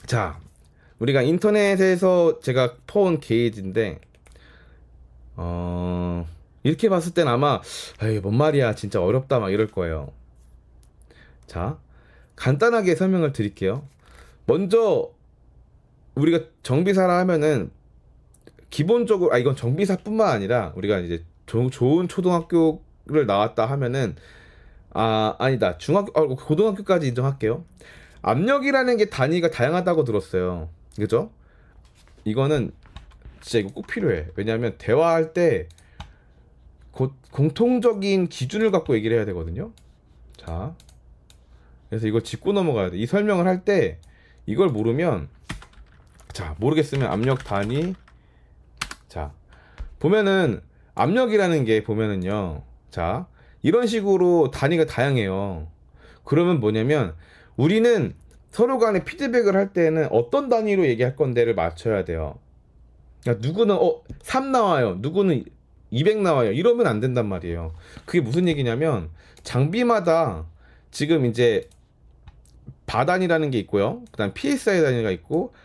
자, 우리가 인터넷에서 제가 퍼온 게이지인데 이렇게 봤을 땐 아마 에이, 뭔 말이야 진짜 어렵다 막 이럴 거예요. 자, 간단하게 설명을 드릴게요. 먼저 우리가 정비사라 하면은 기본적으로 이건 정비사뿐만 아니라 우리가 이제 좋은 초등학교를 나왔다 하면은 아니다 고등학교까지 인정할게요. 압력이라는 게 단위가 다양하다고 들었어요. 그죠? 이거는 진짜 이거 꼭 필요해. 왜냐하면 대화할 때 공통적인 기준을 갖고 얘기를 해야 되거든요. 자, 그래서 이걸 짚고 넘어가야 돼. 이 설명을 할 때 이걸 모르면, 자, 모르겠으면 압력 단위. 자, 보면은 압력이라는 게 보면은요, 자, 이런 식으로 단위가 다양해요. 그러면 뭐냐면 우리는 서로 간에 피드백을 할 때는 어떤 단위로 얘기할 건데를 맞춰야 돼요. 그러니까 누구는 3 나와요, 누구는 200 나와요, 이러면 안 된단 말이에요. 그게 무슨 얘기냐면 장비마다 지금 이제 바단이라는 게 있고요, 그 다음 PSI 단위가 있고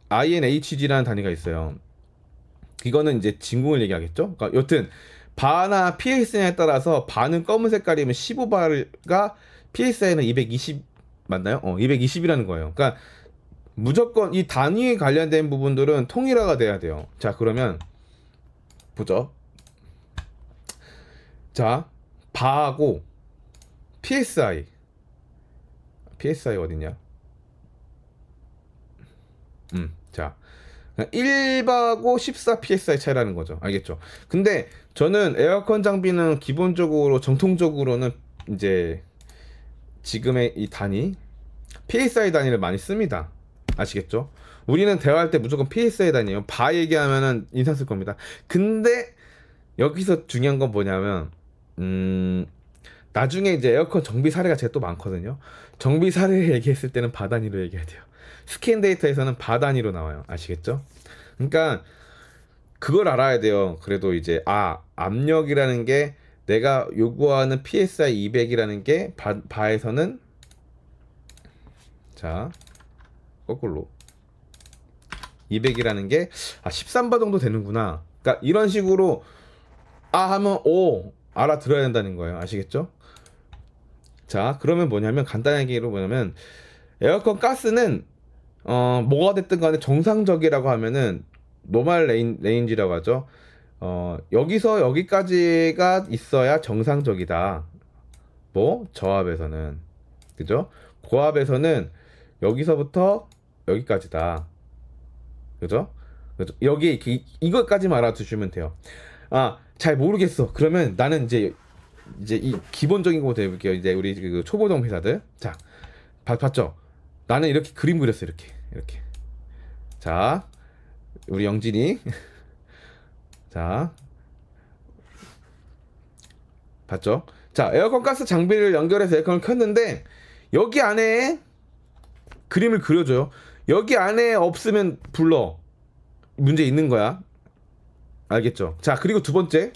INHG라는 단위가 있어요. 이거는 이제 진공을 얘기하겠죠. 그러니까 여튼 바나 PSI에 따라서 바는 검은 색깔이면 15바가, PSI는 220 맞나요? 220이라는 거예요. 그러니까 무조건 이 단위에 관련된 부분들은 통일화가 돼야 돼요. 자, 그러면 보죠. 자, 바하고 PSI 어딨냐? 자, 1바하고 14 PSI 차이라는 거죠. 알겠죠? 근데 저는 에어컨 장비는 기본적으로 정통적으로는 이제 지금의 이 단위 PSI 단위를 많이 씁니다. 아시겠죠? 우리는 대화할 때 무조건 PSI 단위예요. 바 얘기하면은 인상 쓸 겁니다. 근데 여기서 중요한 건 뭐냐면 나중에 이제 에어컨 정비 사례가 제가 또 많거든요. 정비 사례를 얘기했을 때는 바 단위로 얘기해야 돼요. 스캔 데이터에서는 바 단위로 나와요. 아시겠죠? 그러니까 그걸 알아야 돼요. 그래도 이제 압력이라는 게 내가 요구하는 PSI 200이라는 게 바에서는, 자, 거꾸로 200이라는 게 13바 정도 되는구나. 그러니까 이런 식으로 하면 알아들어야 된다는 거예요. 아시겠죠? 자, 그러면 뭐냐면 간단하게로 뭐냐면 에어컨 가스는 뭐가 됐든 간에 정상적이라고 하면은 노멀 레인지라고 하죠. 여기서 여기까지가 있어야 정상적이다. 뭐 저압에서는, 그죠? 고압에서는 여기서부터 여기까지다. 그죠? 여기 이것까지만 알아두시면 돼요. 잘 모르겠어. 그러면 나는 이제 이 기본적인 거부터 해볼게요. 이제 우리 그 초보정 회사들. 자, 봤죠? 나는 이렇게 그림 그렸어. 이렇게. 자, 우리 영진이. 자, 봤죠? 자, 에어컨 가스 장비를 연결해서 에어컨을 켰는데 여기 안에 그림을 그려줘요. 여기 안에 없으면 불러. 문제 있는 거야. 알겠죠? 자, 그리고 두 번째,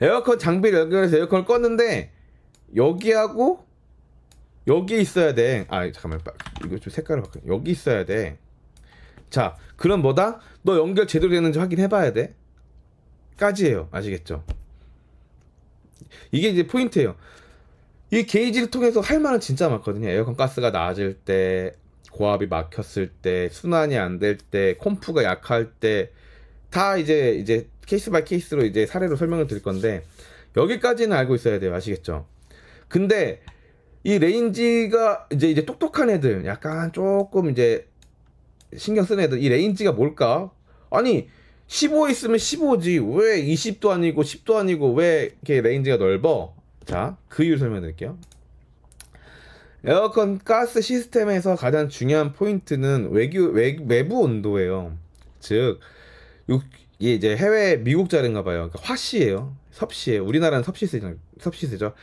에어컨 장비를 연결해서 에어컨을 껐는데 여기하고 여기 있어야 돼. 잠깐만, 이거 좀 색깔을 바꿔. 여기 있어야 돼. 자, 그럼 뭐다? 너 연결 제대로 되는지 확인해봐야 돼. 까지예요. 아시겠죠? 이게 이제 포인트예요. 이 게이지를 통해서 할 말은 진짜 많거든요. 에어컨 가스가 낮을 때, 고압이 막혔을 때, 순환이 안 될 때, 콤프가 약할 때, 다 이제 케이스 바이 케이스로 이제 사례로 설명을 드릴 건데 여기까지는 알고 있어야 돼요. 아시겠죠? 근데 이 레인지가 이제 똑똑한 애들, 약간 조금 이제 신경 쓰는 애들, 이 레인지가 뭘까? 아니 15 있으면 15지 왜 20도 아니고 10도 아니고 왜 이렇게 레인지가 넓어? 자, 그 이유를 설명드릴게요. 에어컨 가스 시스템에서 가장 중요한 포인트는 외부 온도예요. 즉 이게 이제 해외 미국 자리인가 봐요. 그러니까 화씨예요. 섭씨예요. 우리나라는 섭씨 쓰죠.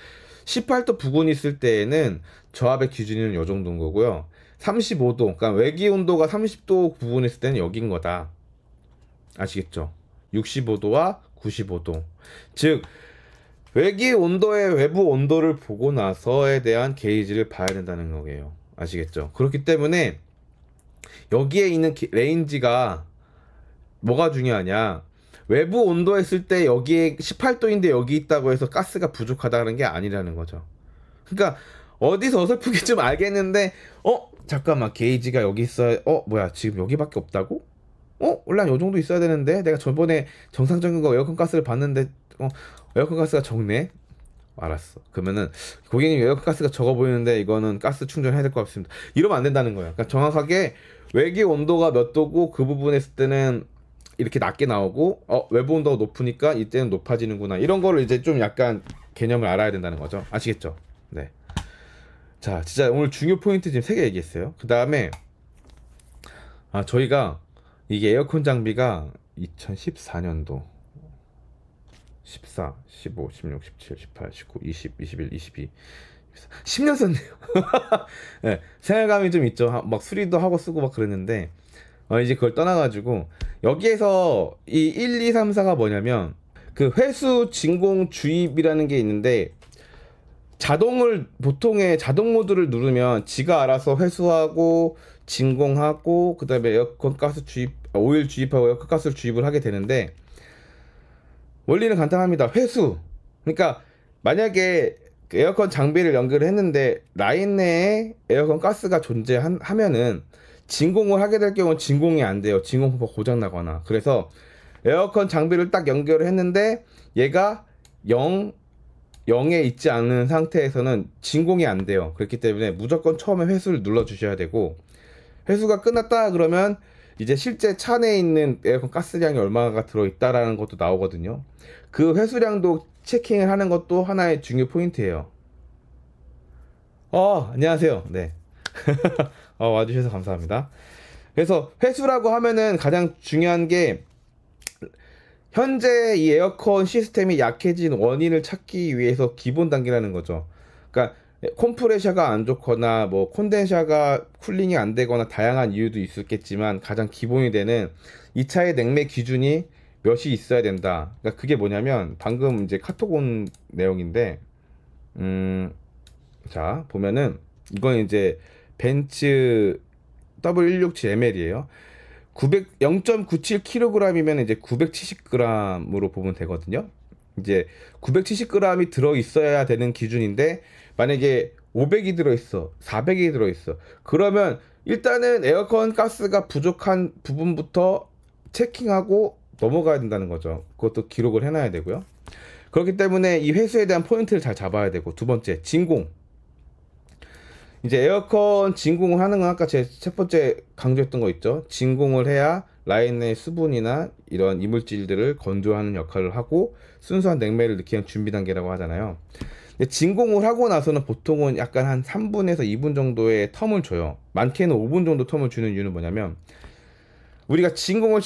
18도 부근이 있을 때에는 저압의 기준은 요 정도인 거고요. 35도, 그러니까 외기 온도가 30도 부근이 있을 때는 여긴 거다. 아시겠죠? 65도와 95도. 즉 외기 온도의 외부 온도를 보고 나서에 대한 게이지를 봐야 된다는 거예요. 아시겠죠? 그렇기 때문에 여기에 있는 레인지가 뭐가 중요하냐, 외부 온도 했을 때 여기에 18도인데 여기 있다고 해서 가스가 부족하다는 게 아니라는 거죠. 그러니까 어디서 어설프게 좀 알겠는데 잠깐만 게이지가 여기 있어야 뭐야 지금 여기밖에 없다고? 원래 한 요 정도 있어야 되는데 내가 저번에 정상적인 거 에어컨 가스를 봤는데 에어컨 가스가 적네? 알았어. 그러면은 고객님 에어컨 가스가 적어 보이는데 이거는 가스 충전해야 될 것 같습니다. 이러면 안 된다는 거예요. 그러니까 정확하게 외기 온도가 몇 도고 그 부분 했을 때는 이렇게 낮게 나오고 외부 온도가 높으니까 이때는 높아지는구나. 이런 거를 이제 좀 약간 개념을 알아야 된다는 거죠. 아시겠죠? 네. 자, 진짜 오늘 중요 포인트 지금 3개 얘기했어요. 그 다음에 저희가 이게 에어컨 장비가 2014년도 14, 15, 16, 17, 18, 19, 20, 21, 22 10년 썼네요. 네, 생활감이 좀 있죠. 막 수리도 하고 쓰고 막 그랬는데 이제 그걸 떠나가지고 여기에서 이 1, 2, 3, 4가 뭐냐면 그 회수 진공 주입이라는 게 있는데 보통의 자동 모드를 누르면 지가 알아서 회수하고 진공하고 그 다음에 에어컨 가스 주입, 오일 주입하고 에어컨 가스를 주입을 하게 되는데 원리는 간단합니다. 회수. 그러니까 만약에 그 에어컨 장비를 연결을 했는데 라인 내에 에어컨 가스가 존재하면은 진공을 하게 될 경우는 진공이 안 돼요. 진공 펌프가 고장 나거나. 그래서 에어컨 장비를 딱 연결을 했는데 얘가 0에 있지 않은 상태에서는 진공이 안 돼요. 그렇기 때문에 무조건 처음에 회수를 눌러 주셔야 되고, 회수가 끝났다 그러면 이제 실제 차 내에 있는 에어컨 가스량이 얼마가 들어있다라는 것도 나오거든요. 그 회수량도 체킹을 하는 것도 하나의 중요 포인트예요. 안녕하세요. 네. 와주셔서 감사합니다. 그래서 회수라고 하면은 가장 중요한 게 현재 이 에어컨 시스템이 약해진 원인을 찾기 위해서 기본 단계라는 거죠. 그러니까 컴프레셔가 안 좋거나 뭐 콘덴서가 쿨링이 안 되거나 다양한 이유도 있었겠지만 가장 기본이 되는 이 차의 냉매 기준이 몇이 있어야 된다. 그러니까 그게 뭐냐면 방금 이제 카톡 온 내용인데 자 보면은 이건 이제 벤츠 W167ML이에요. 0.97kg이면 이제 970g으로 보면 되거든요. 이제 970g이 들어 있어야 되는 기준인데 만약에 500이 들어 있어, 400이 들어 있어. 그러면 일단은 에어컨 가스가 부족한 부분부터 체킹하고 넘어가야 된다는 거죠. 그것도 기록을 해놔야 되고요. 그렇기 때문에 이 회수에 대한 포인트를 잘 잡아야 되고, 두 번째 진공. 이제 에어컨 진공을 하는 건 아까 제 첫 번째 강조했던 거 있죠. 진공을 해야 라인 내 수분이나 이런 이물질들을 건조하는 역할을 하고 순수한 냉매를 느끼는 준비 단계라고 하잖아요. 근데 진공을 하고 나서는 보통은 약간 한 3분에서 2분 정도의 텀을 줘요. 많게는 5분 정도 텀을 주는 이유는 뭐냐면 우리가 진공을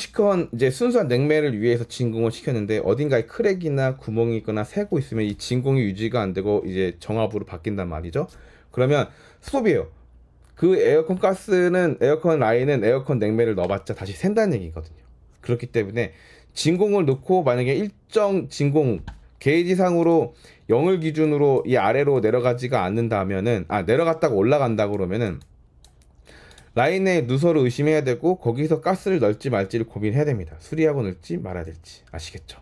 이제 순수한 냉매를 위해서 진공을 시켰는데 어딘가에 크랙이나 구멍이 있거나 새고 있으면 이 진공이 유지가 안 되고 이제 정압으로 바뀐단 말이죠. 그러면 스톱이에요. 그 에어컨 가스는, 에어컨 라인은 에어컨 냉매를 넣어봤자 다시 샌다는 얘기거든요. 그렇기 때문에 진공을 넣고 만약에 일정 진공 게이지상으로 0을 기준으로 이 아래로 내려가지가 않는다면은 내려갔다가 올라간다 그러면은 라인의 누설을 의심해야 되고 거기서 가스를 넣을지 말지를 고민해야 됩니다. 수리하고 넣을지 말아야 될지. 아시겠죠?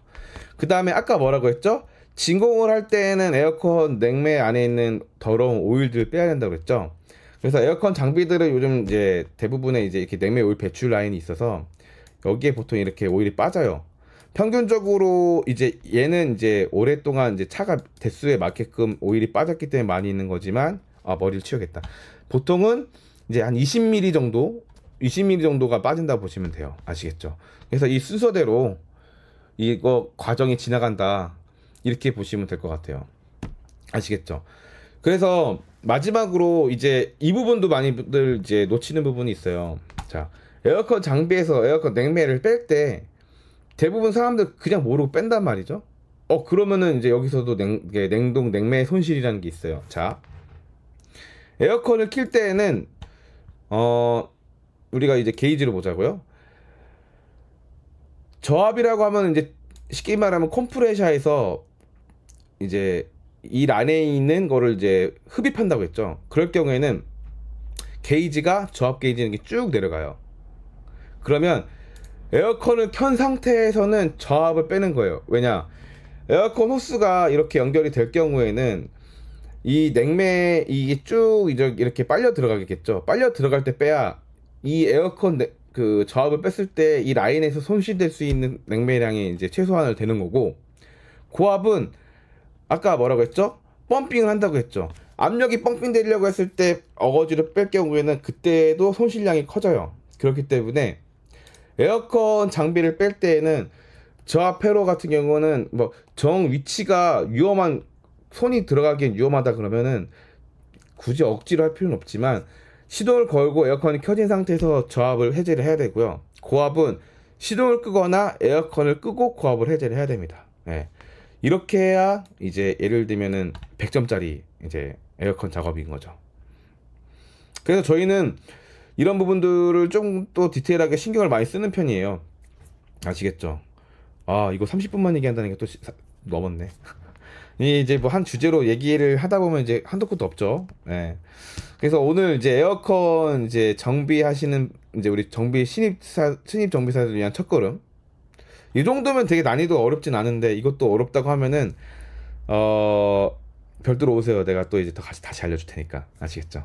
그 다음에 아까 뭐라고 했죠? 진공을 할 때에는 에어컨 냉매 안에 있는 더러운 오일들을 빼야 된다고 그랬죠. 그래서 에어컨 장비들은 요즘 이제 대부분의 이제 이렇게 냉매 오일 배출 라인이 있어서 여기에 보통 이렇게 오일이 빠져요. 평균적으로 이제 얘는 이제 오랫동안 이제 차가 대수에 맞게끔 오일이 빠졌기 때문에 많이 있는 거지만 머리를 치우겠다. 보통은 이제 한 20mm 정도가 빠진다 보시면 돼요. 아시겠죠? 그래서 이 순서대로 이거 과정이 지나간다. 이렇게 보시면 될 것 같아요. 아시겠죠? 그래서 마지막으로 이제 이 부분도 많이들 이제 놓치는 부분이 있어요. 자, 에어컨 장비에서 에어컨 냉매를 뺄 때 대부분 사람들 그냥 모르고 뺀단 말이죠. 그러면은 이제 여기서도 냉동 냉매 손실이라는 게 있어요. 자, 에어컨을 킬 때에는 우리가 이제 게이지를 보자고요. 저압이라고 하면 이제 쉽게 말하면 컴프레셔에서 이제 이 란에 있는 거를 이제 흡입한다고 했죠. 그럴 경우에는 게이지가 저압 게이지는 게 쭉 내려가요. 그러면 에어컨을 켠 상태에서는 저압을 빼는 거예요. 왜냐? 에어컨 호스가 이렇게 연결이 될 경우에는 이 냉매 이게 쭉 이렇게 빨려 들어가겠죠. 빨려 들어갈 때 빼야 이 에어컨 그 저압을 뺐을 때 이 라인에서 손실될 수 있는 냉매량이 이제 최소한을 되는 거고, 고압은 아까 뭐라고 했죠? 펌핑을 한다고 했죠. 압력이 펌핑 되려고 했을 때 어거지로 뺄 경우에는 그때도 손실량이 커져요. 그렇기 때문에 에어컨 장비를 뺄 때에는 저압 회로 같은 경우는 뭐 정 위치가 위험한, 손이 들어가기엔 위험하다 그러면은 굳이 억지로 할 필요는 없지만 시동을 걸고 에어컨이 켜진 상태에서 저압을 해제를 해야 되고요. 고압은 시동을 끄거나 에어컨을 끄고 고압을 해제를 해야 됩니다. 예. 이렇게 해야 이제 예를 들면은 100점짜리 이제 에어컨 작업인 거죠. 그래서 저희는 이런 부분들을 좀 또 디테일하게 신경을 많이 쓰는 편이에요. 아시겠죠? 아, 이거 30분만 얘기한다는 게 또 넘었네. 이제 뭐 한 주제로 얘기를 하다 보면 이제 한도 끝도 없죠. 예. 그래서 오늘 이제 에어컨 이제 정비하시는 이제 우리 신입 정비사들 위한 첫걸음. 이 정도면 되게 난이도 어렵진 않은데 이것도 어렵다고 하면은 별도로 오세요. 내가 또 이제 더 다시 알려줄 테니까. 아시겠죠?